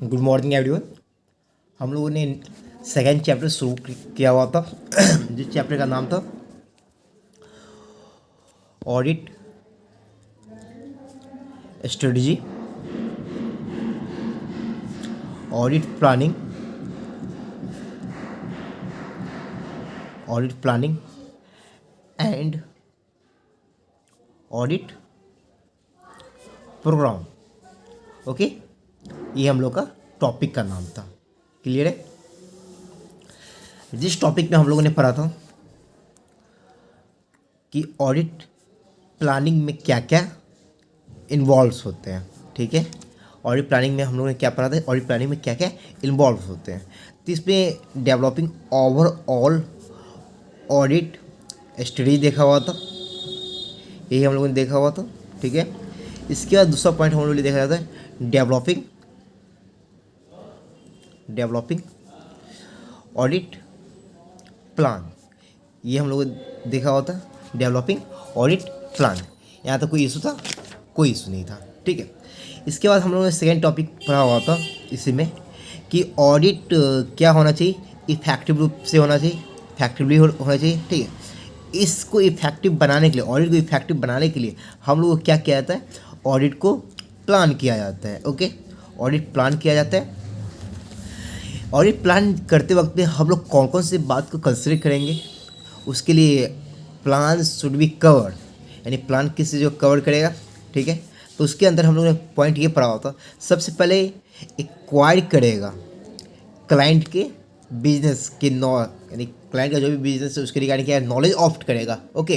Good morning everyone. हम लोगों ने सेकेंड चैप्टर शुरू किया हुआ था जिस चैप्टर का नाम था audit strategy, audit planning and audit program. Okay, ये हम लोग का टॉपिक का नाम था। क्लियर है? जिस टॉपिक में हम लोगों ने पढ़ा था कि ऑडिट प्लानिंग में क्या क्या इन्वॉल्व्स होते हैं। ठीक है, ऑडिट प्लानिंग में हम लोगों ने क्या पढ़ा था, ऑडिट प्लानिंग में क्या क्या इन्वॉल्व होते हैं। तो इसमें डेवलपिंग ओवरऑल ऑडिट स्टडी देखा हुआ था, यही हम लोगों ने देखा हुआ था। ठीक है, इसके बाद दूसरा पॉइंट हम लोगों ने देखा जाता है डेवलपिंग ऑडिट प्लान। ये हम लोगों ने देखा हुआ था, डेवलपिंग ऑडिट प्लान। यहाँ तक कोई इशू था? कोई इशू नहीं था। ठीक है, इसके बाद हम लोगों ने सेकेंड टॉपिक पढ़ा हुआ था इसी में कि ऑडिट क्या होना चाहिए, इफेक्टिव रूप से होना चाहिए, इफेक्टिवली होना चाहिए। ठीक है, इसको इफेक्टिव बनाने के लिए, ऑडिट को इफेक्टिव बनाने के लिए हम लोग को क्या किया जाता है, ऑडिट को प्लान किया जाता है। ओके, ऑडिट प्लान किया जाता है। ऑडिट प्लान करते वक्त में हम लोग कौन कौन सी बात को कंसिडर करेंगे, उसके लिए प्लान शुड बी कवर्ड, यानी प्लान किस चीज़ को कवर करेगा। ठीक है, तो उसके अंदर हम लोगों ने पॉइंट ये पढ़ा होता, सबसे पहले एक्वायर करेगा क्लाइंट के बिजनेस के यानी क्लाइंट का जो भी बिजनेस है उसके रिगार्डिंग क्या है, नॉलेज ऑफ्ट करेगा। ओके,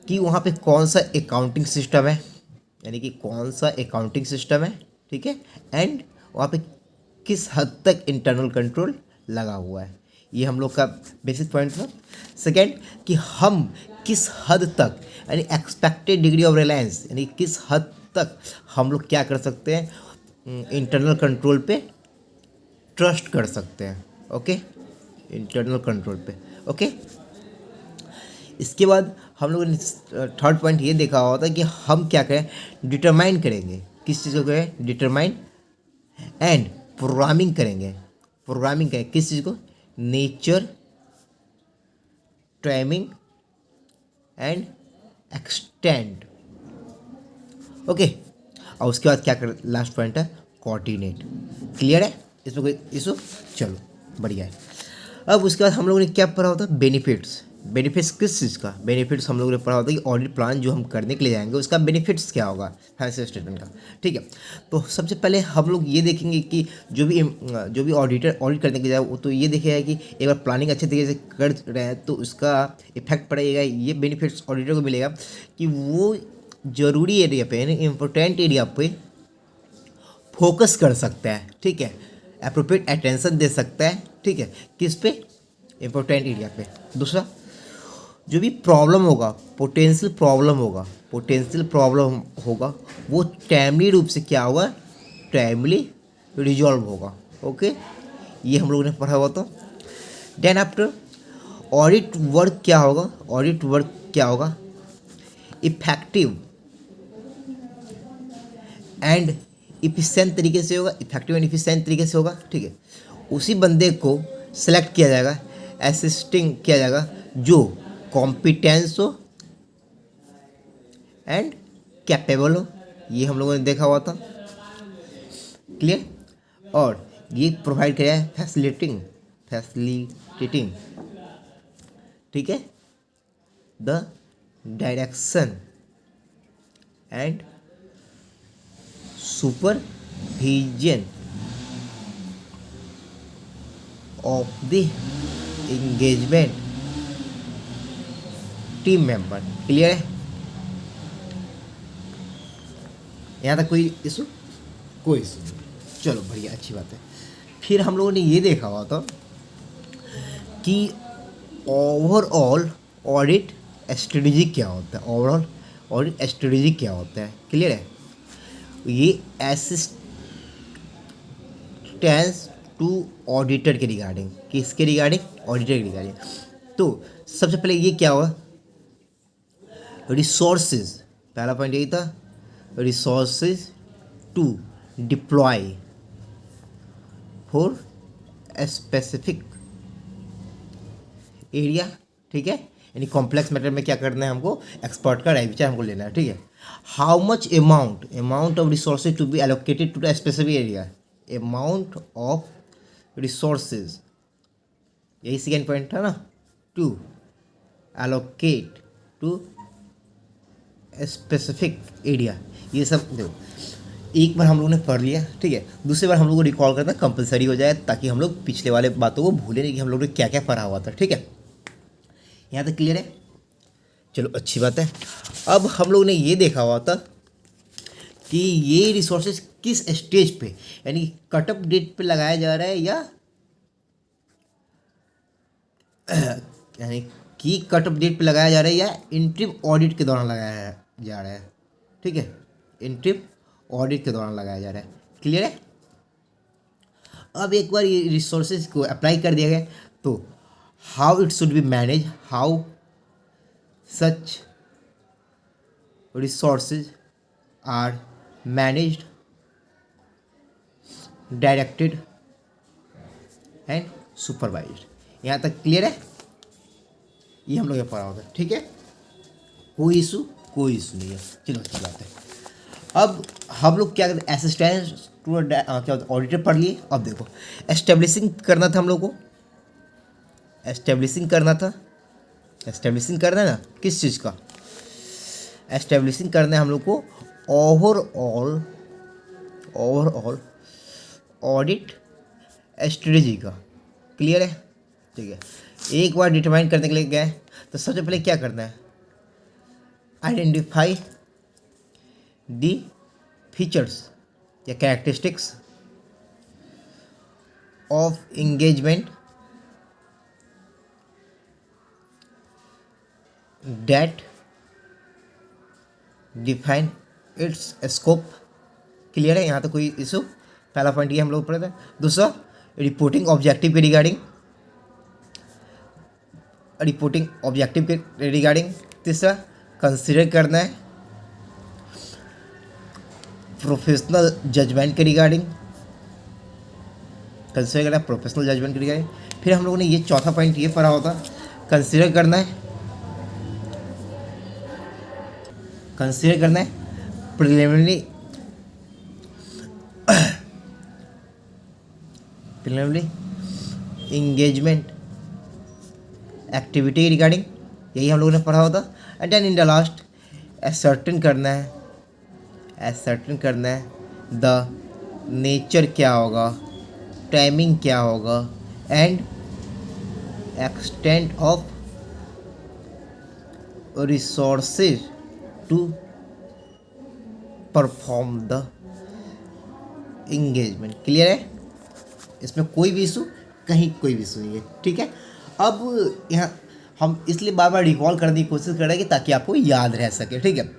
कि वहाँ पे कौन सा अकाउंटिंग सिस्टम है, यानी कि कौन सा अकाउंटिंग सिस्टम है। ठीक है, एंड वहाँ पे किस हद तक इंटरनल कंट्रोल लगा हुआ है, ये हम लोग का बेसिक पॉइंट था। सेकेंड, कि हम किस हद तक, यानी एक्सपेक्टेड डिग्री ऑफ रिलायंस, यानी किस हद तक हम लोग क्या कर सकते हैं, इंटरनल कंट्रोल पे ट्रस्ट कर सकते हैं। ओके, इंटरनल कंट्रोल पे। ओके, इसके बाद हम लोगों ने थर्ड पॉइंट ये देखा हुआ था कि हम क्या करें, डिटरमाइन करेंगे, किस चीज़ को करें, डिटरमाइन एंड प्रोग्रामिंग करेंगे। प्रोग्रामिंग करें किस चीज़ को, nature, timing and extend. Okay, और उसके बाद क्या कर, लास्ट पॉइंट है कोऑर्डिनेट। क्लियर है? इसमें कोई इशू? चलो बढ़िया है। अब उसके बाद हम लोगों ने क्या पढ़ा होता है, बेनिफिट्स। बेनिफिट्स किस चीज़ का, बेनिफिट्स हम लोगों ने पढ़ा होता है कि ऑडिट प्लान जो हम करने के लिए जाएंगे उसका बेनिफिट्स क्या होगा फाइनेंशियल स्टेटमेंट का। ठीक है, तो सबसे पहले हम लोग ये देखेंगे कि जो भी ऑडिटर ऑडिट करने के जाए वो तो ये देखेगा कि एक बार प्लानिंग अच्छे तरीके से कर रहे हैं तो उसका इफेक्ट पड़ेगा, ये बेनिफिट्स ऑडिटर को मिलेगा कि वो ज़रूरी एरिया पे, यानी इम्पोर्टेंट एरिया पे फोकस कर सकता है। ठीक है, एप्रोप्रिएट अटेंशन दे सकता है। ठीक है, किस पे, इम्पोर्टेंट एरिया पे। दूसरा, जो भी प्रॉब्लम होगा, पोटेंशियल प्रॉब्लम होगा वो टाइमली रूप से क्या होगा, टाइमली रिजॉल्व होगा। ओके, ये हम लोगों ने पढ़ा हुआ था। देन आफ्टर ऑडिट वर्क क्या होगा, इफेक्टिव एंड इफिशिएंट तरीके से होगा, इफेक्टिव एंड इफिशिएंट तरीके से होगा। ठीक है, उसी बंदे को सेलेक्ट किया जाएगा, असिस्टिंग किया जाएगा जो कॉम्पिटेंस हो एंड कैपेबल हो, ये हम लोगों ने देखा हुआ था। क्लियर? और ये प्रोवाइड किया है फैसिलिटेटिंग, ठीक है, the direction and supervision of the engagement team member. Clear है? यहाँ तक कोई इशू? कोई इशू नहीं। चलो बढ़िया, अच्छी बात है। फिर हम लोगों ने ये देखा हुआ था कि ओवरऑल ऑडिट स्ट्रेटजी क्या होता है, ओवरऑल ऑडिट स्ट्रेटजी क्या होता है। क्लियर है? ये असिस्टेंस टू ऑडिटर के रिगार्डिंग, किसके रिगार्डिंग, ऑडिटर के रिगार्डिंग। तो सबसे पहले ये क्या हुआ, रिसोर्सेज, पहला पॉइंट यही था, resources to deploy for specific area, ठीक है। यानी कॉम्प्लेक्स मैटर में क्या करना है हमको, एक्सपर्ट का राय विचार हमको लेना है, ठीक है। How much amount of resources to be allocated to the specific area, amount of resources, यही सेकेंड पॉइंट था ना, to allocate to specific area. ये सब देखो एक बार हम लोगों ने पढ़ लिया, ठीक है। दूसरी बार हम लोग को रिकॉल करना कंपलसरी हो जाए, ताकि हम लोग पिछले वाले बातों को भूलें नहीं कि हम लोग ने क्या क्या पढ़ा हुआ था, ठीक है। यहाँ तक क्लियर है, चलो अच्छी बात है। अब हम लोग ने ये देखा हुआ था कि ये रिसोर्सेज किस स्टेज पे, यानी कटअप डेट पे लगाया जा रहा है यानी कि कटअप डेट पे लगाया जा रहा है या इंट्रीम ऑडिट के दौरान लगाया जा रहा है, ठीक है। इंट्रीम ऑडिट के दौरान लगाया जा रहा है, क्लियर है। अब एक बार ये रिसोर्सेज को अप्लाई कर दिया गया तो how it should be manage, how such resources are managed, directed and supervised. यहाँ तक क्लियर है, ये हम लोग ये पढ़ा होगा, ठीक है। कोई इशू नहीं है, चलो अच्छी बात है। अब हम लोग क्या करते हैं, असिस्टेंट टू क्या होता है, ऑडिटर पढ़ लिए। अब देखो एस्टेब्लिशिंग करना था हम लोग को, एस्टेब्लिशिंग करना है ना, किस चीज़ का एस्टेब्लिशिंग करना है हम लोग को, ओवरऑल ऑडिट स्ट्रेटजी का, क्लियर है, ठीक है। एक बार डिटरमाइन करने के लिए गए तो सबसे पहले क्या करना है, आइडेंटिफाई दी फीचर्स या characteristics of engagement that define it's scope, clear है। यहाँ तो कोई इशू, पहला पॉइंट ये हम लोग पढ़े थे। दूसरा रिपोर्टिंग ऑब्जेक्टिव के रिगार्डिंग, तीसरा कंसिडर करना है प्रोफेशनल जजमेंट के रिगार्डिंग, फिर हम लोगों ने ये चौथा पॉइंट ये पढ़ा होता, कंसिडर करना है प्रिलिमिनरी इंगेजमेंट एक्टिविटी रिगार्डिंग, यही हम लोगों ने पढ़ा होता। And then in the last ascertain करना है द नेचर क्या होगा, टाइमिंग क्या होगा and extent of resources to perform the engagement, clear है। इसमें कोई भी इशू नहीं है, ठीक है। अब यहाँ हम इसलिए बार बार रिकॉल करने की कोशिश कर रहे हैं कि ताकि आपको याद रह सके, ठीक है।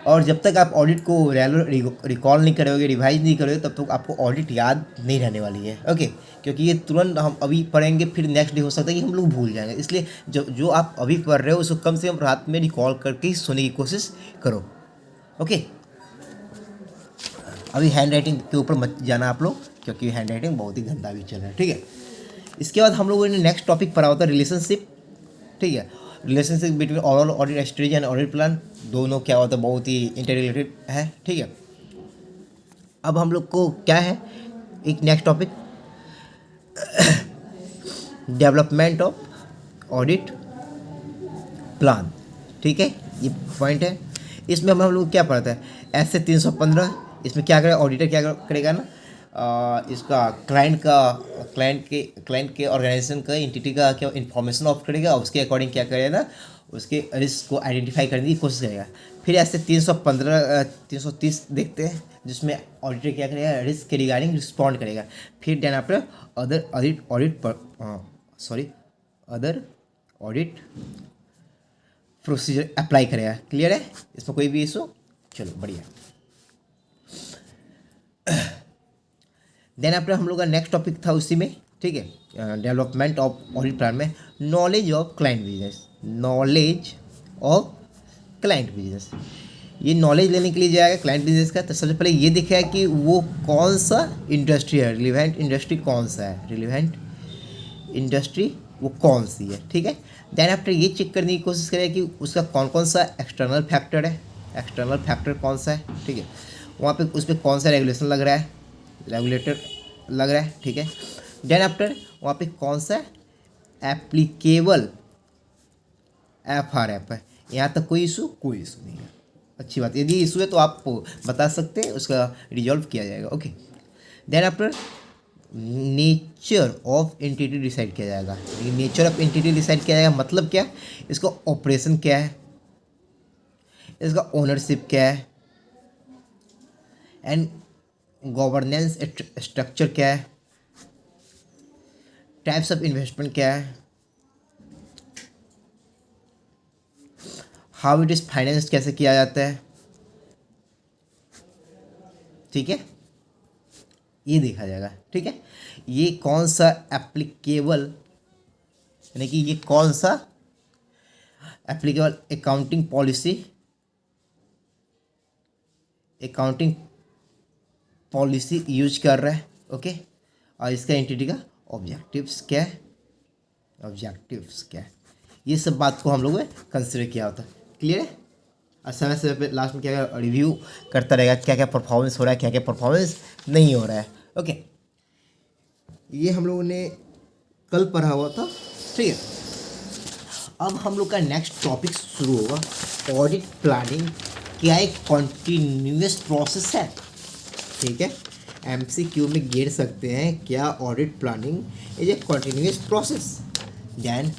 और जब तक आप ऑडिट को रिकॉल नहीं करोगे, रिवाइज नहीं करोगे, तब तक आपको ऑडिट याद नहीं रहने वाली है, ओके। क्योंकि ये तुरंत हम अभी पढ़ेंगे, फिर नेक्स्ट डे हो सकता है कि हम लोग भूल जाएंगे। इसलिए जो आप अभी पढ़ रहे हो उसको कम से कम रात में रिकॉल करके ही सोने की कोशिश करो, ओके। अभी हैंड राइटिंग के ऊपर मत जाना आप लोग, क्योंकि हैंड राइटिंग बहुत ही गंदा भी चल रहा है, ठीक है। इसके बाद हम लोगों ने नेक्स्ट टॉपिक पढ़ा होता है रिलेशनशिप, ठीक है। Relationship between overall audit strategy and audit plan, दोनों क्या होता है, बहुत ही इंटररिलेटेड है, ठीक है। अब हम लोग को क्या है, एक next topic development of audit plan, ठीक है। ये पॉइंट है, इसमें हम लोग क्या पढ़ते हैं, ऐसे 315, इसमें क्या करेगा ऑडिटर, क्या करेगा ना, इसका क्लाइंट के ऑर्गेनाइजेशन का, एंटिटी का क्या इन्फॉर्मेशन ऑफ करेगा, उसके अकॉर्डिंग क्या करेगा ना, उसके रिस्क को आइडेंटिफाई करने की कोशिश करेगा। फिर ऐसे 330 देखते हैं, जिसमें ऑडिटर क्या करेगा, रिस्क के रिगार्डिंग रिस्पॉन्ड करेगा। फिर then after other audit procedure apply करेगा, क्लियर है। इसमें कोई भी इशू, चलो बढ़िया। देन आफ्टर हम लोग का नेक्स्ट टॉपिक था उसी में, ठीक है, डेवलपमेंट ऑफ ऑडिट प्लान में नॉलेज ऑफ क्लाइंट बिजनेस। ये नॉलेज लेने के लिए जाएगा क्लाइंट बिजनेस का, तो सबसे पहले ये देखेगा कि वो कौन सा इंडस्ट्री है, रिलेवेंट इंडस्ट्री कौन सा है, रिलेवेंट इंडस्ट्री वो कौन सी है, ठीक है। देन आफ्टर ये चेक करने की कोशिश करेगा कि उसका कौन कौन सा एक्सटर्नल फैक्टर है, एक्सटर्नल फैक्टर कौन सा है, ठीक है। वहाँ पे उस पर कौन सा रेगुलेशन लग रहा है, रेगुलेटर लग रहा है, ठीक है। देन आफ्टर वहाँ पे कौन सा एप्लीकेबल FRF है। यहाँ तक कोई इशू नहीं है, अच्छी बात। यदि इशू है तो आप बता सकते हैं, उसका रिजॉल्व किया जाएगा, okay. Then after nature of entity decide किया जाएगा। नेचर ऑफ एंटिटी डिसाइड किया जाएगा मतलब क्या, इसका ऑपरेशन क्या है, इसका ओनरशिप क्या है, एंड गवर्नेंस स्ट्रक्चर क्या है, टाइप्स ऑफ इन्वेस्टमेंट क्या है, हाउ इट इज़ फाइनेंस कैसे किया जाता है, ठीक है, ये देखा जाएगा, ठीक है। ये कौन सा एप्लीकेबल, यानी कि ये कौन सा एप्लीकेबल अकाउंटिंग पॉलिसी यूज कर रहा है, ओके। और इसका एंटिटी का ऑब्जेक्टिव्स क्या है, ये सब बात को हम लोगों ने कंसिडर किया होता है, क्लियर है। और समय समय पे लास्ट में क्या रिव्यू करता रहेगा, क्या क्या परफॉर्मेंस हो रहा है, क्या क्या परफॉर्मेंस नहीं हो रहा है, ओके। ये हम लोगों ने कल पढ़ा हुआ था, ठीक है। अब हम लोग का नेक्स्ट टॉपिक शुरू होगा, ऑडिट प्लानिंग क्या एक कॉन्टिन्यूस प्रोसेस है, ठीक है। MCQ में गिर सकते हैं, क्या audit planning is a continuous process. Then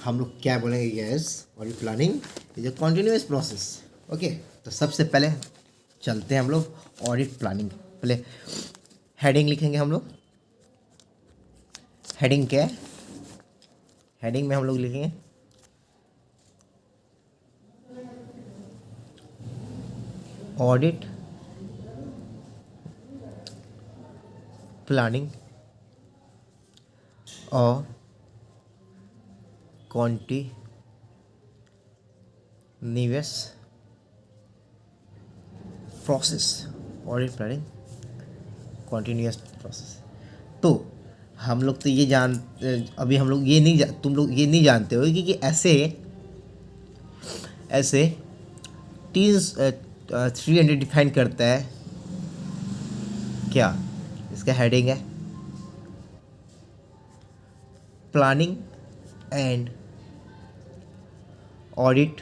हम लोग क्या बोलेंगे, yes audit planning is a continuous process, okay. तो सबसे पहले चलते हैं हम लोग ऑडिट प्लानिंग, पहले हेडिंग लिखेंगे हम लोग। हेडिंग क्या है, हेडिंग में हम लोग लिखेंगे ऑडिट प्लानिंग और continuous process, audit planning continuous process. तो हम लोग तो ये अभी हम लोग ये नहीं तुम लोग ये नहीं जानते हो कि ऐसे ऐसे 300 डिफाइन करता है क्या, इसका हेडिंग है planning and audit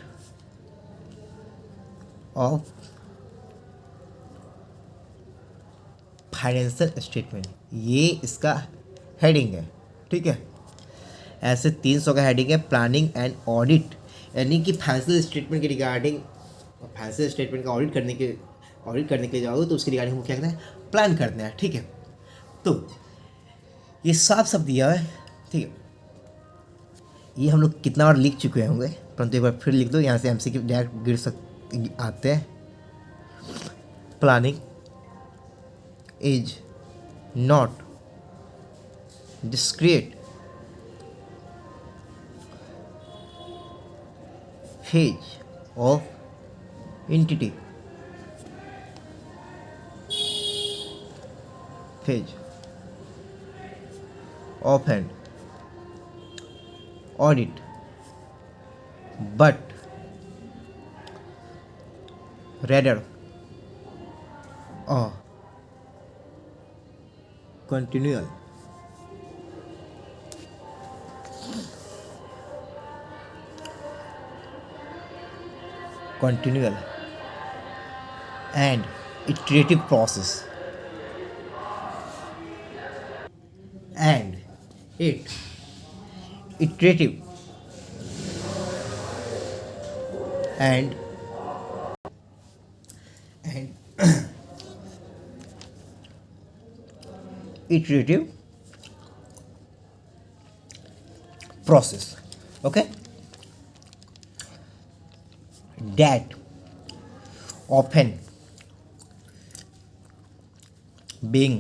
of financial statement, ये इसका हेडिंग है, ठीक है। ऐसे 300 का हेडिंग है प्लानिंग एंड ऑडिट, यानी कि फाइनेंशियल स्टेटमेंट के रिगार्डिंग, फाइनेंशियल स्टेटमेंट का ऑडिट करने के लिए जाओगे तो उसके रिगार्डिंग हम क्या करना है, प्लान करना है, ठीक है। तो ये साफ सब दिया है, ठीक है। ये हम लोग कितना बार लिख चुके होंगे, परंतु एक बार फिर लिख दो, यहाँ से MCQ डायरेक्ट आते हैं। Planning is not discrete phase of entity, phase of an audit, but rather a continual and iterative process, and iterative and iterative process, okay, that often being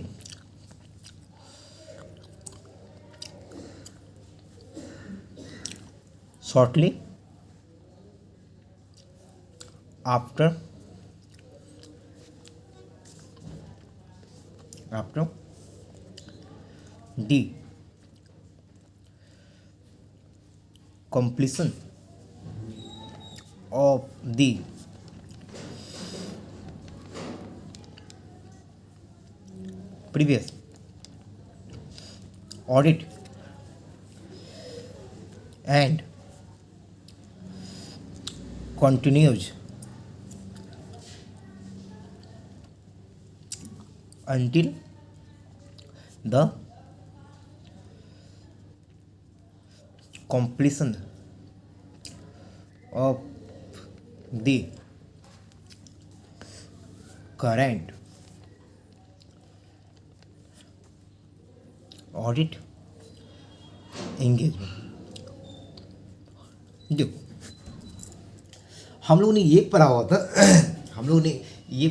shortly after the completion of the previous audit and continues until the completion of the current audit engagement। देखो हम लोगों ने ये पढ़ा हुआ था हम लोगों ने ये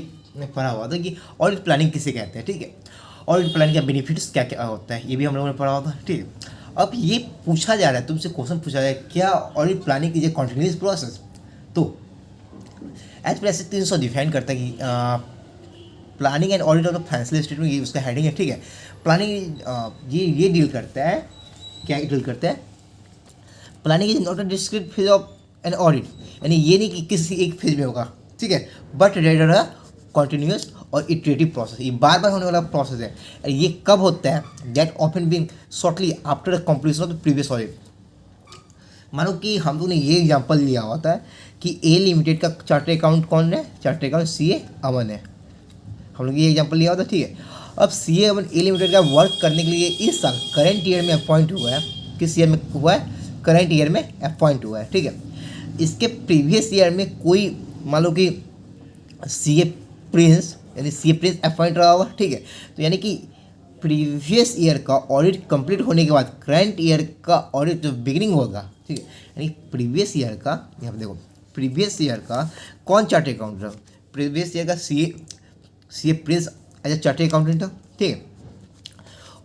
पढ़ा हुआ था कि ऑडिट प्लानिंग किसे कहते हैं, ठीक है। ऑडिट प्लानिंग का बेनिफिट्स क्या क्या होता है ये भी हम लोगों ने पढ़ा हुआ था, ठीक है। अब ये पूछा जा रहा है, तुमसे क्वेश्चन पूछा जा रहा है, क्या audit planning is a continuous process. तो एज पर ऐसे 300 डिफाइन करता है कि planning and audit of the financial statement, ये उसका हेडिंग है, ठीक है। प्लानिंग ये डील करता है, क्या डील करता है, planning is not a discrete phase of an audit, यानी ये नहीं कि किसी एक फेज में होगा, ठीक है, बट रेडर अ कॉन्टिन्यूस और इटरेटिव प्रोसेस, ये बार बार होने वाला प्रोसेस है। ये कब होता है, that often being shortly after the completion of the previous audit. मानो कि हम लोगों ने ये एग्जांपल लिया हुआ था कि ए लिमिटेड का चार्टर अकाउंट कौन है, चार्टर अकाउंट CA अमन है, हम लोग ये एग्जांपल लिया हुआ था, ठीक है। अब CA अमन ए लिमिटेड का वर्क करने के लिए इस साल करेंट ईयर में अपॉइंट हुआ है, किस ईयर में हुआ है, करेंट ईयर में अपॉइंट हुआ है, ठीक है। इसके प्रीवियस ईयर में कोई मान लो कि CA प्रिंस यानी CA प्रिंस अपॉइंट रहा होगा, ठीक है। तो यानी कि प्रीवियस ईयर का ऑडिट कंप्लीट होने के बाद करंट ईयर का ऑडिट जो बिगिनिंग होगा, ठीक है, यानी प्रीवियस ईयर का, यहाँ पे देखो प्रीवियस ईयर का कौन चार्ट अकाउंट रहा, प्रीवियस ईयर का CA Prince as a chart accountant था, ठीक है।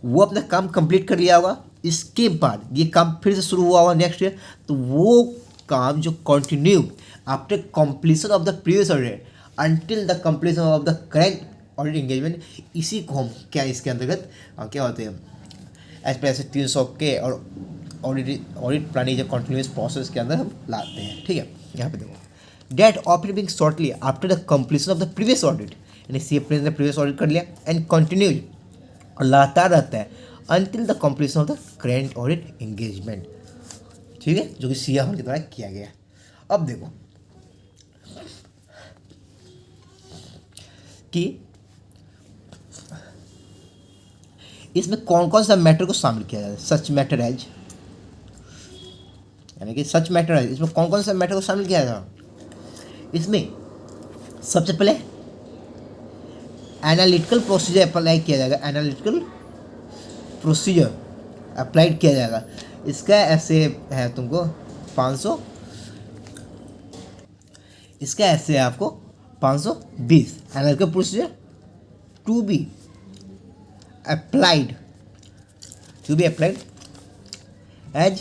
वो अपना काम कंप्लीट कर लिया होगा, इसके बाद ये काम फिर से शुरू हुआ होगा नेक्स्ट ईयर, तो वो काम जो continue after completion of the previous audit until the completion of the current audit engagement, इसी को हम क्या इसके अंतर्गत क्या होते हैं, एज पर ऐसे 300 के और ऑडिट प्लानिंग जो कंटिन्यूस प्रोसेस के अंदर हम लाते हैं, ठीक है। यहाँ पे देखो date operate being shortly after the completion of the previous audit, यानी CA प्रिंस ने प्रीवियस ऑडिट कर लिया एंड कंटिन्यूज और लगातार रहता है until the completion of the current audit engagement, ठीक है, जो कि CA अमन के द्वारा किया गया। अब देखो कि इसमें कौन कौन सा मैटर को शामिल किया जाता है, सच मैटर एज, यानी कि सच मैटर एज, इसमें कौन कौन सा मैटर को शामिल किया जाता है। इसमें सबसे पहले एनालिटिकल प्रोसीजर अप्लाई किया जाएगा, एनालिटिकल प्रोसीजर अप्लाइड किया जाएगा। इसका ऐसे है तुमको 500, इसका ऐसे है आपको 520 analytical procedure to be applied as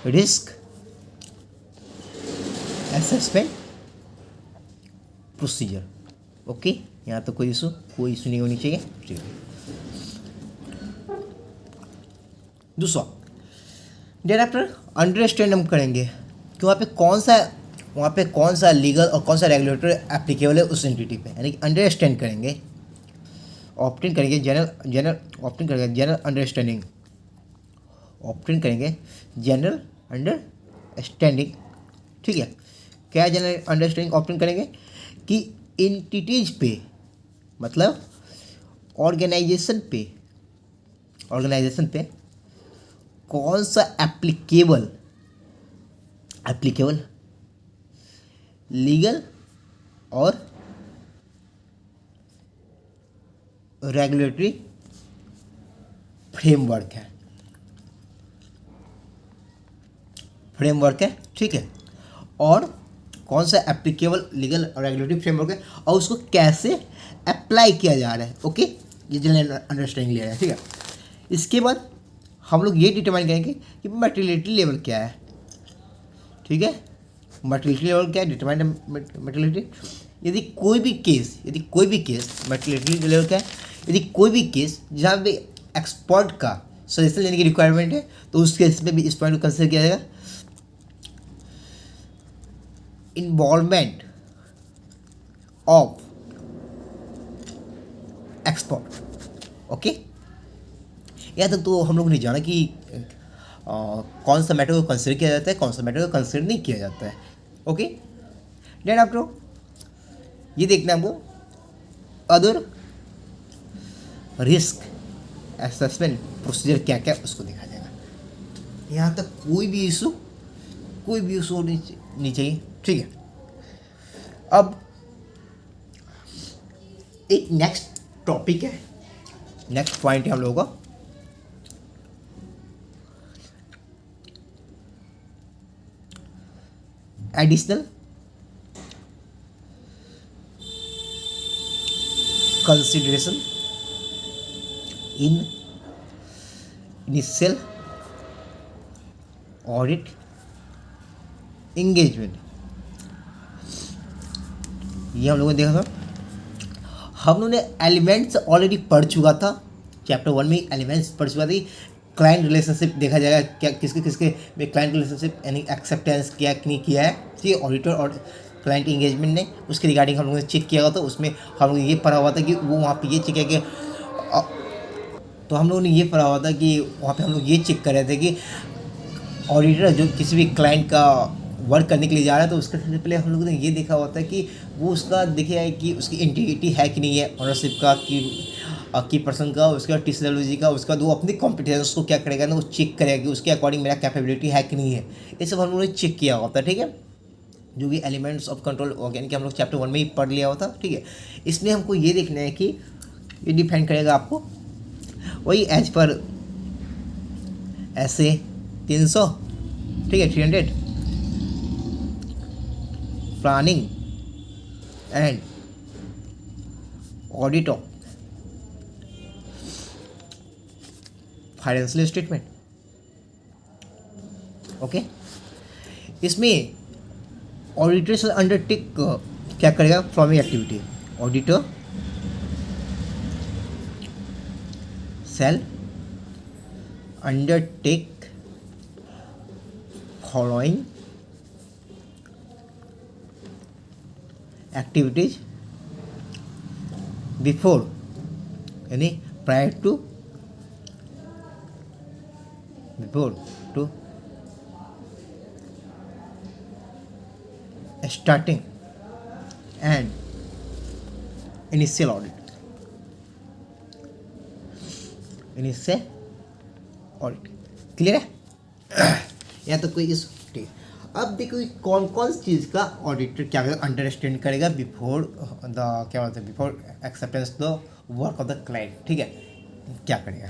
risk assessment procedure. Okay, यहाँ तो कोई इशू नहीं होनी चाहिए, ठीक है। दूसरा डेट आफ्टर अंडरस्टैंड हम करेंगे कि वहाँ पे कौन सा लीगल और कौन सा रेगुलेटरी एप्लीकेबल है उस एंटिटी पे, यानी कि अंडरस्टैंड करेंगे, ऑप्टिन करेंगे जनरल अंडरस्टैंडिंग, ऑप्टिन करेंगे जनरल अंडरस्टैंडिंग, ठीक है। क्या जनरल अंडरस्टैंडिंग ऑप्टिन करेंगे कि एंटिटीज पे, मतलब ऑर्गेनाइजेशन पे कौन सा एप्लीकेबल लीगल और रेगुलेटरी फ्रेमवर्क है, ठीक है, और कौन सा एप्लीकेबल लीगल और रेगुलेटरी फ्रेमवर्क है और उसको कैसे अप्लाई किया जा रहा है। ओके, ये जनरल अंडरस्टैंडिंग लिया है, ठीक है। इसके बाद हम लोग ये डिटरमाइन करेंगे कि मटेरियलिटी लेवल क्या है, ठीक है, मटेरियलिटी लेवल क्या है, डिटरमाइंड मटेरियलिटी। यदि कोई भी केस मटेरियलिटी लेवल क्या है, यदि कोई भी केस जहाँ पे एक्सपर्ट का सजेशन लेने की रिक्वायरमेंट है तो उस केस में भी इस पॉइंट को कंसिडर किया जाएगा। Involvement of expert. ओके, यहाँ तक तो हम लोग ने जाना कि कौन सा मैटर को कंसिडर किया जाता है, कौन सा मैटर को कंसिडर नहीं किया जाता है। ओके, देन आफ्टर ये देखना है हमको अदर रिस्क असेसमेंट प्रोसीजर क्या क्या उसको देखा जाएगा। यहाँ तक कोई भी इशू नहीं चाहिए, ठीक है। अब एक नेक्स्ट टॉपिक है, नेक्स्ट पॉइंट है हम लोगों का additional consideration in initial audit engagement. ये हम लोगों ने देखा था, हम लोगों ने एलिमेंट्स ऑलरेडी पढ़ चुका था, चैप्टर 1 में एलिमेंट्स पढ़ चुका था। क्लाइंट रिलेशनशिप देखा जाएगा, क्या किसके किसके में क्लाइंट रिलेशनशिप यानी एक्सेप्टेंस किया कि नहीं किया है, ठीक है। ऑडिटर और क्लाइंट इंगेजमेंट ने उसके रिगार्डिंग हम लोगों ने चेक किया हुआ था, उसमें हम लोग ये पढ़ा हुआ था कि वो वहाँ पे ये चेक किया कि तो हम लोगों ने ये पढ़ा हुआ था कि वहाँ पे हम लोग ये चेक कर रहे थे कि ऑडिटर जो किसी भी क्लाइंट का वर्क करने के लिए जा रहा है तो उसके सबसे पहले हम लोगों ने ये देखा होता है कि वो उसका देखिए है कि उसकी इंटीग्रिटी है कि नहीं है, ऑनरशिप का की पर्सन का, उसका टेक्नोलॉजी का, उसका वो अपनी कॉम्पिटेंस को क्या करेगा ना, वो चेक करेगा कि उसके अकॉर्डिंग मेरा कैपेबिलिटी है कि नहीं है। ये सब हम लोगों ने चेक किया होता है, ठीक है। जो कि एलिमेंट्स ऑफ कंट्रोल ऑर्गेनिक हम लोग चैप्टर 1 में ही पढ़ लिया होता, ठीक है। इसमें हमको ये देखना है कि ये डिफाइन करेगा आपको वही एज पर ऐसे 300, ठीक है, 300 planning and audit of financial statement. Okay, इसमें ऑडिटर से अंडरटेक क्या करेगा, following activity. Auditor shall undertake following activities before यानी prior to starting and initial audit। Initial audit clear है यहाँ तो कोई इस, ठीक है। अब देखो कौन कौन चीज़ का ऑडिटर क्या करेगा, अंडरस्टैंड करेगा बिफोर द क्या बोलते हैं, before acceptance the work of the client, ठीक है। क्या करेगा,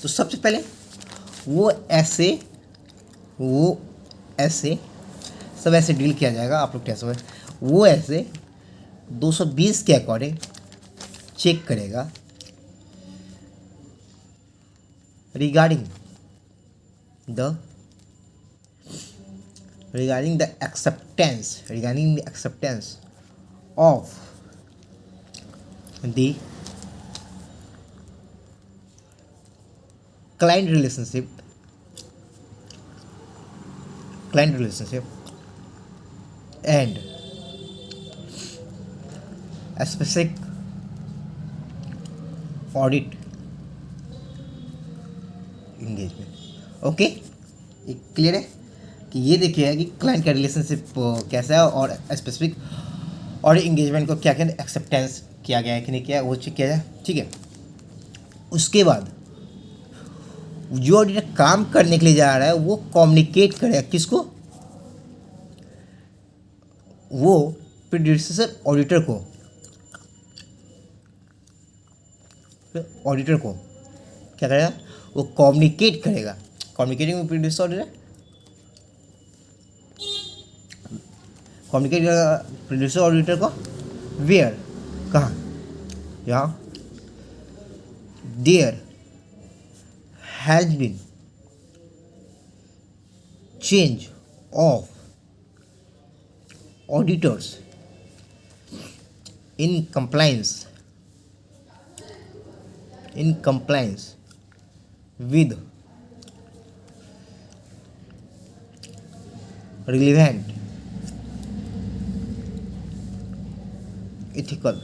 तो सबसे पहले वो ऐसे सब ऐसे डील किया जाएगा। आप लोग कैसे वो ऐसे 220 के अकॉर्डिंग चेक करेगा regarding the acceptance of the client relationship and a specific audit engagement. Okay, ये क्लियर है कि ये देखिए कि क्लाइंट का रिलेशनशिप कैसा है और स्पेसिफिक और इंगेजमेंट को क्या क्या एक्सेप्टेंस किया गया है कि नहीं किया है वो चेक किया जाए, ठीक है। उसके बाद जो ऑडिटर काम करने के लिए जा रहा है वो कम्युनिकेट करेगा किसको, वो प्रीडिसेसर ऑडिटर को क्या करेगा, वो कम्युनिकेट करेगा। Communicating with predecessor auditor, communicate करेगा प्रीडिसेसर ऑडिटर को वेयर, कहाँ, यहाँ there has been change of auditors in compliance with relevant ethical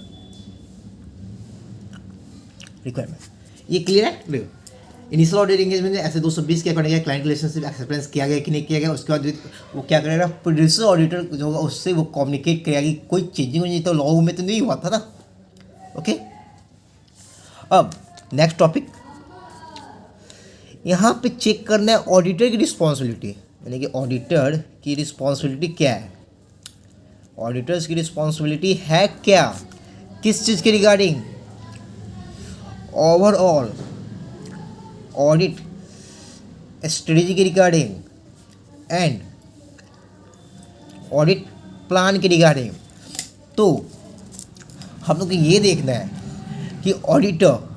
requirement। ये क्लियर है? देखो, इनिशियल ऑडिट एंगेजमेंट में ऐसे 220 के अकॉर्डिंग क्लाइंट रिलेशनशिप एक्सपीरियंस किया गया कि नहीं किया गया, उसके बाद वो क्या करेगा, प्रोड्यूसर ऑडिटर जो होगा उससे वो कम्युनिकेट करेगा कि कोई चेंजिंग हो तो लॉ में तो नहीं हुआ था ना। ओके, अब नेक्स्ट टॉपिक, यहाँ पे चेक करना है ऑडिटर की रिस्पॉन्सिबिलिटी, यानी कि ऑडिटर की रिस्पॉन्सिबिलिटी क्या है, ऑडिटर्स की रिस्पॉन्सिबिलिटी है क्या, किस चीज़ के रिगार्डिंग, ओवरऑल ऑडिट स्ट्रेटेजी के रिगार्डिंग एंड ऑडिट प्लान के रिगार्डिंग। तो हम लोग को ये देखना है कि ऑडिटर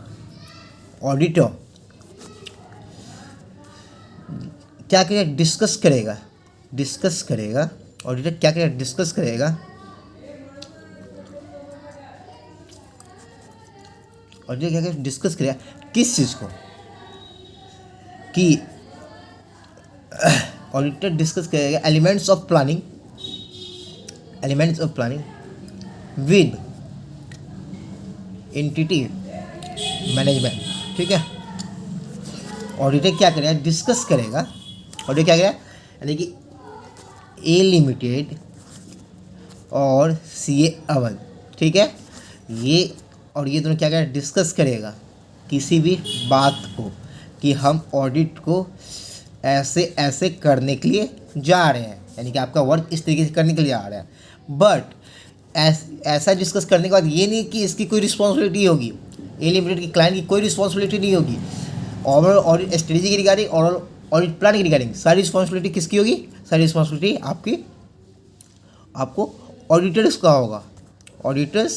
क्या क्या डिस्कस करेगा, ऑडिटर क्या क्या डिस्कस करेगा, ऑडिटर क्या क्या डिस्कस करेगा, किस चीज़ को, कि ऑडिटर डिस्कस करेगा elements of planning with entity management. ठीक है, ऑडिटर क्या करेगा, डिस्कस करेगा, ऑडिटर क्या करेगा, यानी कि ए लिमिटेड और सी ए अवन, ठीक है, ये और ये दोनों क्या करेगा, डिस्कस करेगा किसी भी बात को कि हम ऑडिट को ऐसे ऐसे करने के लिए जा रहे हैं, यानी कि आपका वर्क इस तरीके से करने के लिए आ रहा है। बट ऐसा डिस्कस करने के बाद ये नहीं कि इसकी कोई रिस्पॉन्सिबिलिटी होगी, ए लिमिटेड की क्लाइंट की कोई रिस्पॉन्सिबिलिटी नहीं होगी, ओवरऑल ऑडिट स्ट्रेटेजी की रिगार्डिंग और ऑडिट प्लान की रिगार्डिंग सारी रिस्पॉन्सिबिलिटी किसकी होगी, सारी रिस्पॉन्सिबिलिटी आपको ऑडिटर्स का होगा, ऑडिटर्स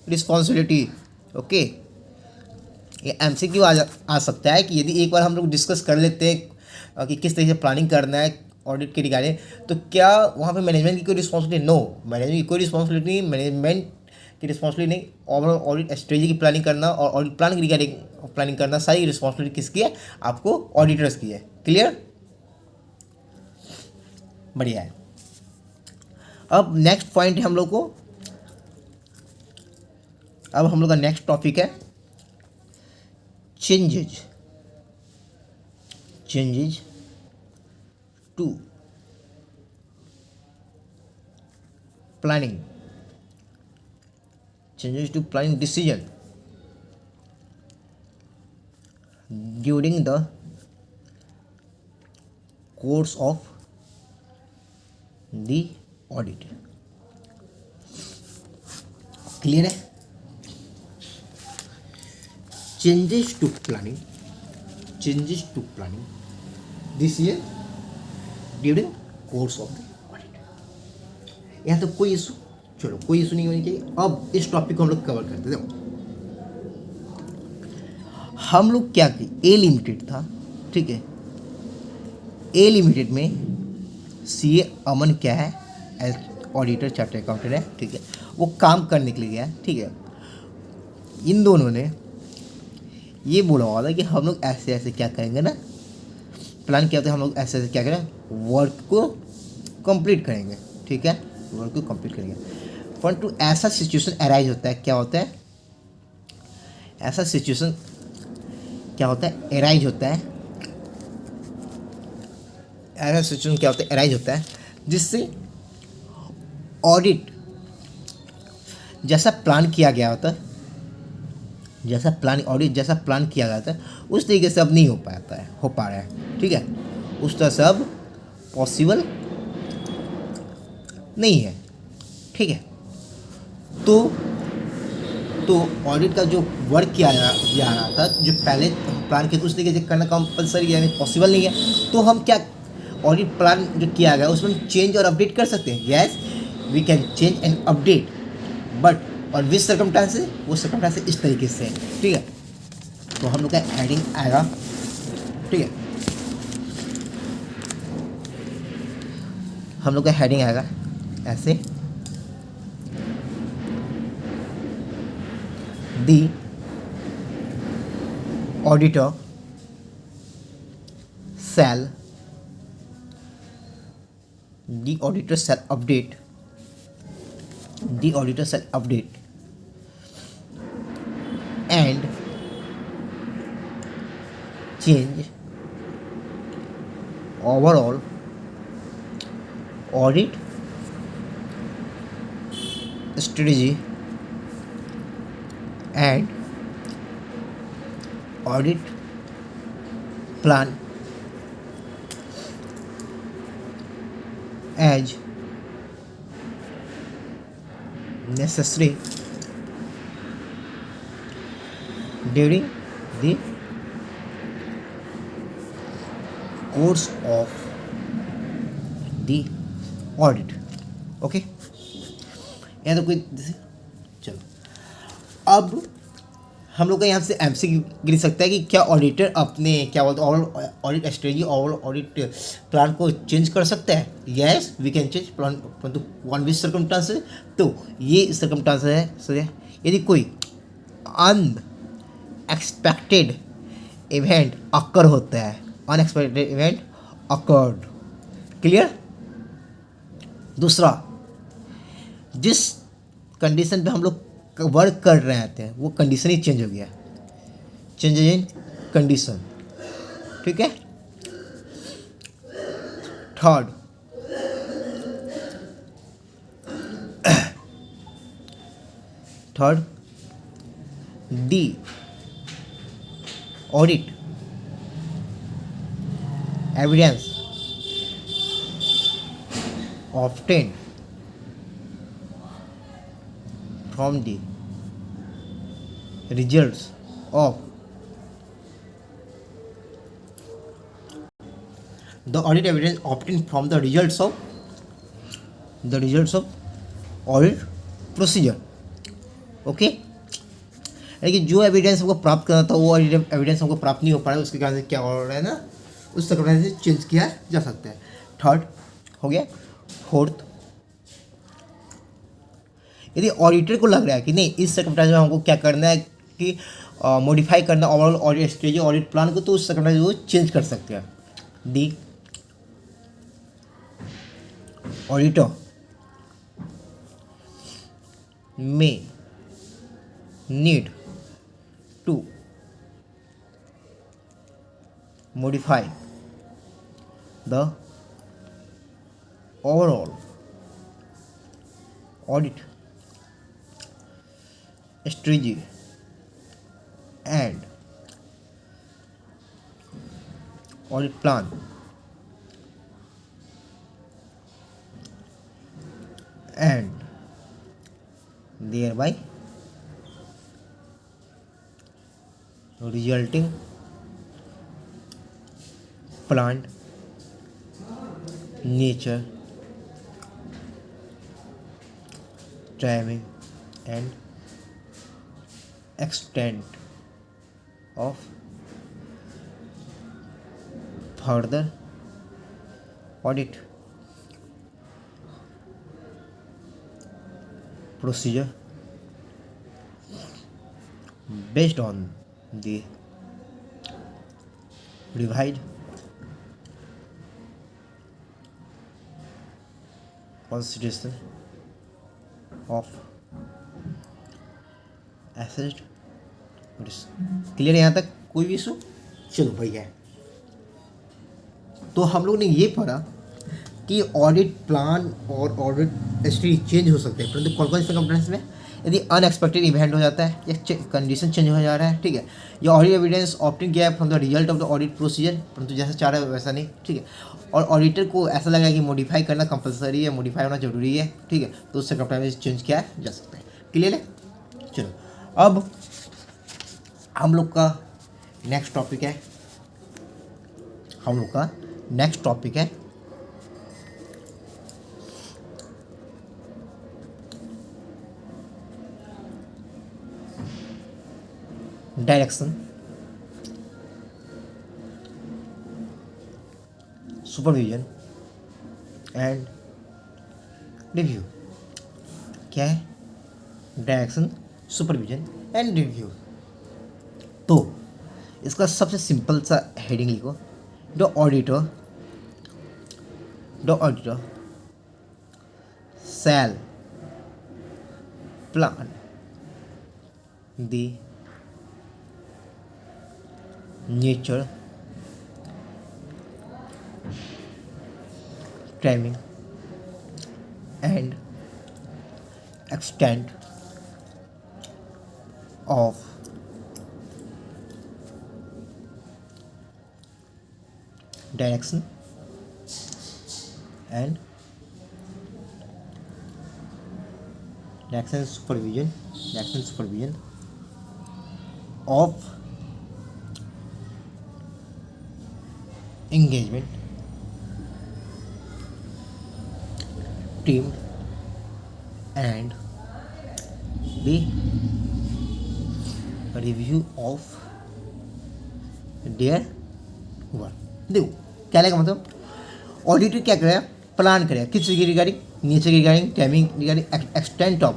रिस्पॉन्सिबिलिटी। ओके, ये एमसीक्यू आ सकता है कि यदि एक बार हम लोग डिस्कस कर लेते हैं कि किस तरीके से प्लानिंग करना है ऑडिट के रिगार्डिंग, तो क्या वहाँ पे मैनेजमेंट की कोई रिस्पॉन्सिबिलिटी, नो, मैनेजमेंट की कोई रिस्पॉन्सिबिलिटी नहीं, मैनेजमेंट की रिस्पॉन्सिबिलिटी नहीं, ओवरऑल ऑडिट स्ट्रेटेजी की प्लानिंग करना और ऑडिट प्लान की रिगार्डिंग प्लानिंग करना सारी रिस्पॉन्सिबिलिटी किसकी है, आपको ऑडिटर्स की है। क्लियर, बढ़िया है। अब नेक्स्ट पॉइंट है हम लोग का नेक्स्ट टॉपिक है changes to planning decision during the course of the audit. Clear है, changes to planning decision during course of the audit. यहाँ तो कोई इशू, चलो कोई इशू नहीं होनी चाहिए। अब इस टॉपिक को हम लोग कवर करते हैं। हम लोग क्या किए, ए लिमिटेड था, ठीक है, ए लिमिटेड में सी ए अमन क्या है, एज ऑडिटर चार्टर्ड अकाउंटेंट है, ठीक है, वो काम करने के लिए गया, ठीक है। इन दोनों ने ये बोला हुआ था कि हम लोग ऐसे ऐसे क्या करेंगे ना, प्लान किया था हम लोग ऐसे ऐसे क्या करें, वर्क को कंप्लीट करेंगे, ठीक है, वर्क को कंप्लीट करेंगे। परंतु ऐसा सिचुएशन अराइज होता है, क्या होता है, ऐसा सिचुएशन क्या होता है, अराइज होता है, ऐसा सिचुएशन क्या होता है, अराइज होता है, जिससे ऑडिट जैसा प्लान किया गया होता है, ऑडिट जैसा प्लान किया गया था उस तरीके से अब नहीं हो पा रहा है, ठीक है, उस तरह से अब पॉसिबल नहीं है, ठीक है। तो ऑडिट का जो वर्क किया जा रहा था, जो पहले प्लान किया उस तरीके से करना कंपलसरी यानी पॉसिबल नहीं है, तो हम क्या ऑडिट प्लान जो किया गया उसमें चेंज और अपडेट कर सकते हैं। Yes, we can change and update, but और विच सर्कमस्टांसेस, वो सर्कमस्टांसेस इस तरीके से, ठीक है। तो हम लोग का हेडिंग आएगा, ठीक है, हम लोग का हेडिंग आएगा ऐसे, the auditor shall update and change overall audit strategy and audit plan as necessary during the course of the audit. Okay, या तो कोई चलो, अब हम लोग का यहाँ से एमसीक्यू गिर सकता है कि क्या ऑडिटर अपने क्या बोलते हैं overall audit strategy overall audit plan को चेंज कर सकता है? Yes, we can change plan परंतु वन विच सर्कमस्टांसेस। तो ये सर्कमस्टांसेस है सर, यदि कोई अनएक्सपेक्टेड इवेंट अकर होता है, अनएक्सपेक्टेड इवेंट अकर्ड। क्लियर? दूसरा, जिस कंडीशन पे हम लोग वर्क कर रहे थे वो कंडीशन ही चेंज हो गया, चेंज इन कंडीशन। ठीक है। Third, the audit evidence obtained from the results of the audit evidence obtained from the results of audit procedure. Okay, लेकिन जो एविडेंस हमको प्राप्त करना था वो एविडेंस हमको प्राप्त नहीं हो पा रहा है, उसके कारण से क्या हो रहा है ना, उस तरह से चेंज किया जा सकता है। थर्ड हो गया। फोर्थ, यदि ऑडिटर को लग रहा है कि नहीं इस सर्कमस्टेंस में हमको क्या करना है कि मॉडिफाई करना overall audit strategy audit plan को, तो उस सर्कमस्टेंस वो चेंज कर सकते हैं। The auditor may need to modify the overall audit strategy and audit plan and thereby resulting plant nature timing and extent of further audit procedure based on the revised consideration of asset risk। Clear यहाँ तक? कोई भी issue? चलो भैया, तो हम लोग ने ये पढ़ा कि ऑडिट प्लान और ऑडिट स्ट्रेटजी चेंज हो सकते हैं, परंतु कौन कौन से कंप्लेंट्स में? यदि अनएक्सपेक्टेड इवेंट हो जाता है या कंडीशन चेंज हो जा रहा है, ठीक है, या ऑडिट एविडेंस ऑप्टेन किया है from the result of the audit procedure, परंतु जैसा चाह रहा है वैसा नहीं, ठीक है, और ऑडिटर को ऐसा लगा कि मॉडिफाई करना कंपलसरी है, मॉडिफाई होना जरूरी है, ठीक है, तो उससे कंप्लेंट चेंज किया जा सकता है। क्लियर है? चलो, अब हम लोग का नेक्स्ट टॉपिक है, डायरेक्शन, सुपरविजन एंड रिव्यू। क्या है? Direction, supervision and review. तो इसका सबसे सिंपल सा हेडिंग लिखो, the auditor shall plan the nature, timing and extent of direction and supervision of engagement team and the review of their work। देखो क्या लगेगा, मतलब ऑडिटर क्या करेगा, प्लान करेगा किस चीज़ के रिगार्डिंग, नेचर के regarding, timing regarding, extent of,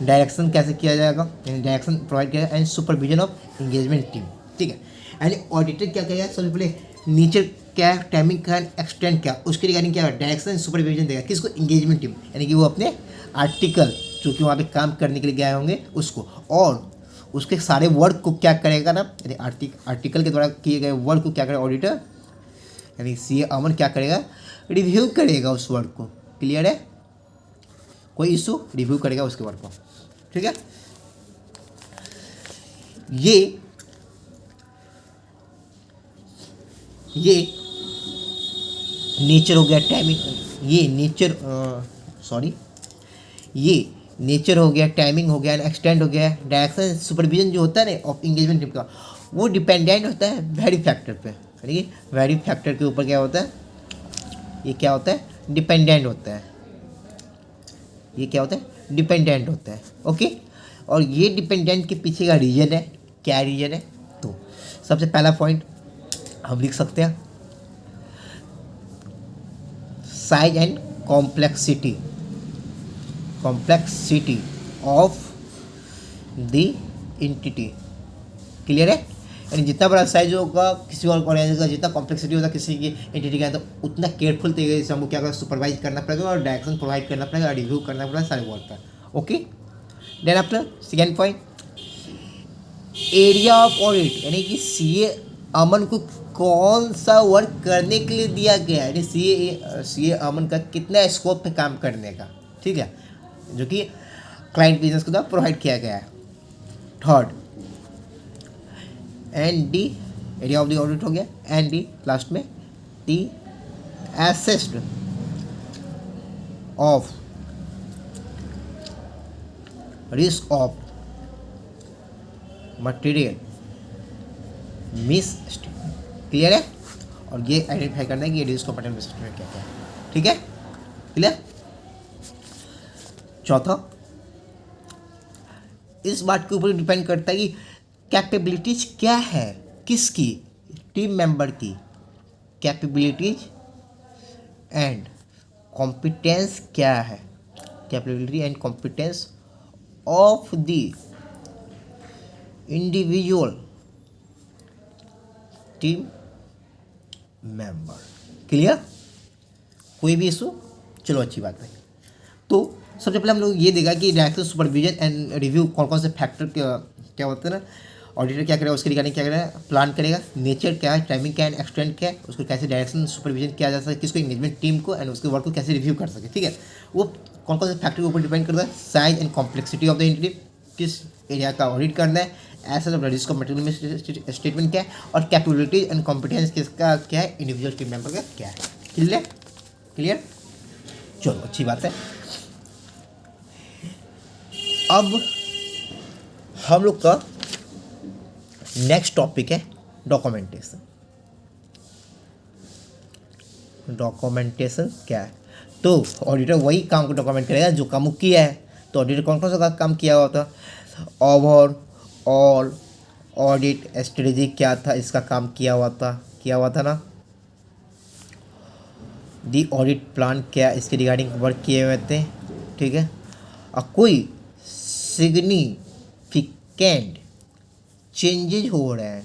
direction कैसे किया जाएगा, डायरेक्शन प्रोवाइड करेगा and supervision of engagement team. ठीक है, यानी ऑडिटर क्या करेगा, सबसे पहले नेचर क्या है, टाइमिंग क्या है, एक्सटेंट क्या, उसके रिगार्डिंग क्या है, डायरेक्शन एंड सुपरविजन देगा किसको, एंगेजमेंट टीम, यानी कि वो अपने आर्टिकल जो कि वहाँ पे काम करने के लिए गए होंगे उसको, और उसके सारे वर्क को क्या करेगा ना, यानी आर्टिकल के द्वारा किए गए वर्क को क्या करेगा ऑडिटर, यानी सी अमन क्या करेगा, रिव्यू करेगा उस वर्क को। क्लियर है, कोई इशू, रिव्यू करेगा उसके वर्क को। ठीक है, ये नेचर हो गया, टाइमिंग, ये नेचर हो गया, टाइमिंग हो गया, एक्सटेंड हो गया, डायरेक्शन सुपरविजन जो होता है ना ऑफ एंगेजमेंट टीम का, वो डिपेंडेंट होता है वेरी फैक्टर पे, यानी कि वेरी फैक्टर के ऊपर क्या होता है, ये क्या होता है, डिपेंडेंट होता है, ये क्या होता है, डिपेंडेंट होता है। ओके, और ये डिपेंडेंट के पीछे का रीजन है, क्या रीजन है, तो सबसे पहला पॉइंट हम लिख सकते हैं, size and complexity of the entity. Clear है, यानी जितना बड़ा साइज होगा किसी और ऑर्गेनाइजेशन का, जितना कॉम्प्लेक्सिटी होगा किसी की एंटिटी का, तो उतना केयरफुल तरीके से हमको क्या करना, सुपरवाइज करना पड़ेगा और डायरेक्शन प्रोवाइड करना पड़ेगा, रिव्यू करना पड़ेगा सारे वर्क का। Okay, then after second point, area of audit, यानी कि सीए अमन को कौन सा वर्क करने के लिए दिया गया है, यानी सीए अमन का कितना स्कोप पे काम करने का। ठीक है, जो कि क्लाइंट बिजनेस के द्वारा प्रोवाइड किया गया है। Third, and the, area of the audit हो गया, एंड डी लास्ट में, the assessed of risk of material miss. Clear है, और ये आइडेंटिफाई करना है कि ये रिस्क ऑफ मटेरियल मिस क्या क्या है। ठीक है, क्लियर। चौथा, इस बात के ऊपर डिपेंड करता है कि कैपेबिलिटीज क्या है, किसकी, टीम मेंबर की कैपेबिलिटीज एंड कॉम्पिटेंस क्या है, capability and competence of the individual team member. Clear, कोई भी इशू, चलो अच्छी बात है। तो सबसे पहले हम लोग ये देखा कि डायरेक्शन सुपरविजन एंड रिव्यू कौन कौन से फैक्टर क्या होते हैं ना, ऑडिटर क्या करेगा, उसके रिगार्डिंग क्या करेगा, प्लान करेगा, नेचर क्या है, टाइमिंग क्या है, एक्सटेंट क्या है, उसको कैसे डायरेक्शन सुपरविजन किया जा सके, किसको एंगेजमेंट टीम को, एंड उसके वर्क को कैसे रिव्यू कर सके। ठीक है, वो कौन कौन से फैक्टर के ऊपर डिपेंड करता है, size and complexity of the entity, किस एरिया का ऑडिट करना है, assess of risk of material misstatement क्या है, और कैपेबिलिटी एंड कॉम्पिटेंस किसका क्या है, इंडिविजुअल टीम मेंबर का क्या है। क्लियर, चलो अच्छी बात है। अब हम लोग का नेक्स्ट टॉपिक है डॉक्यूमेंटेशन। डॉक्यूमेंटेशन क्या है, तो ऑडिटर वही काम को डॉक्यूमेंट करेगा जो काम किया है। तो ऑडिटर कौन कौन सा काम किया हुआ था, ओवरऑल ऑडिट स्ट्रेटेजी क्या था, इसका काम किया हुआ था ना, दी ऑडिट प्लान क्या, इसके रिगार्डिंग वर्क किए हुए थे। ठीक है, और कोई कैंड चेंजेज हो रहे हैं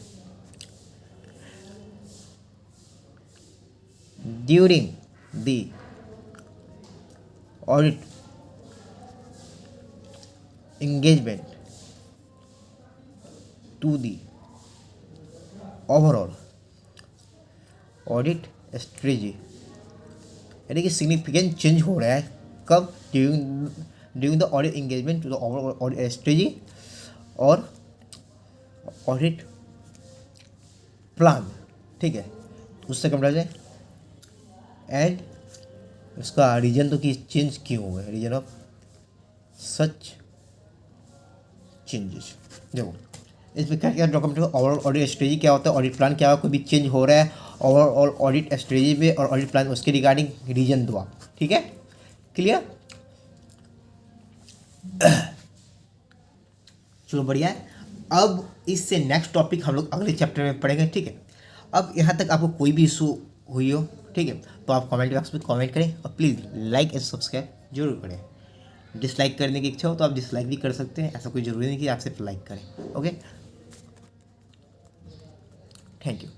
during the audit engagement to the overall audit strategy, यानी कि सिग्निफिकेंट चेंज हो रहा है कब, during the audit engagement to the overall audit strategy और ऑडिट प्लान, ठीक है, उससे कम रह जाए। एंड उसका रीजन तो कि चेंज क्यों हुआ है, रीजन ऑफ सच चेंजेस। देखो इसमें क्या क्या डॉक्यूमेंट ओवरऑल ऑडिट स्ट्रेटजी क्या होता है, ऑडिट प्लान क्या होगा, कोई भी चेंज हो रहा है ओवरऑल ऑडिट स्ट्रेटजी में और ऑडिट प्लान उसके रिगार्डिंग रीजन दो आप, ठीक है, क्लियर। चलो बढ़िया है। अब इससे नेक्स्ट टॉपिक हम लोग अगले चैप्टर में पढ़ेंगे, ठीक है। अब यहाँ तक आपको कोई भी इशू हुई हो, ठीक है, तो आप कमेंट बॉक्स में कमेंट करें और प्लीज़ लाइक एंड सब्सक्राइब जरूर करें। डिसलाइक करने की इच्छा हो तो आप डिसलाइक भी कर सकते हैं, ऐसा कोई ज़रूरी नहीं कि आप सिर्फ लाइक करें। Okay, thank you.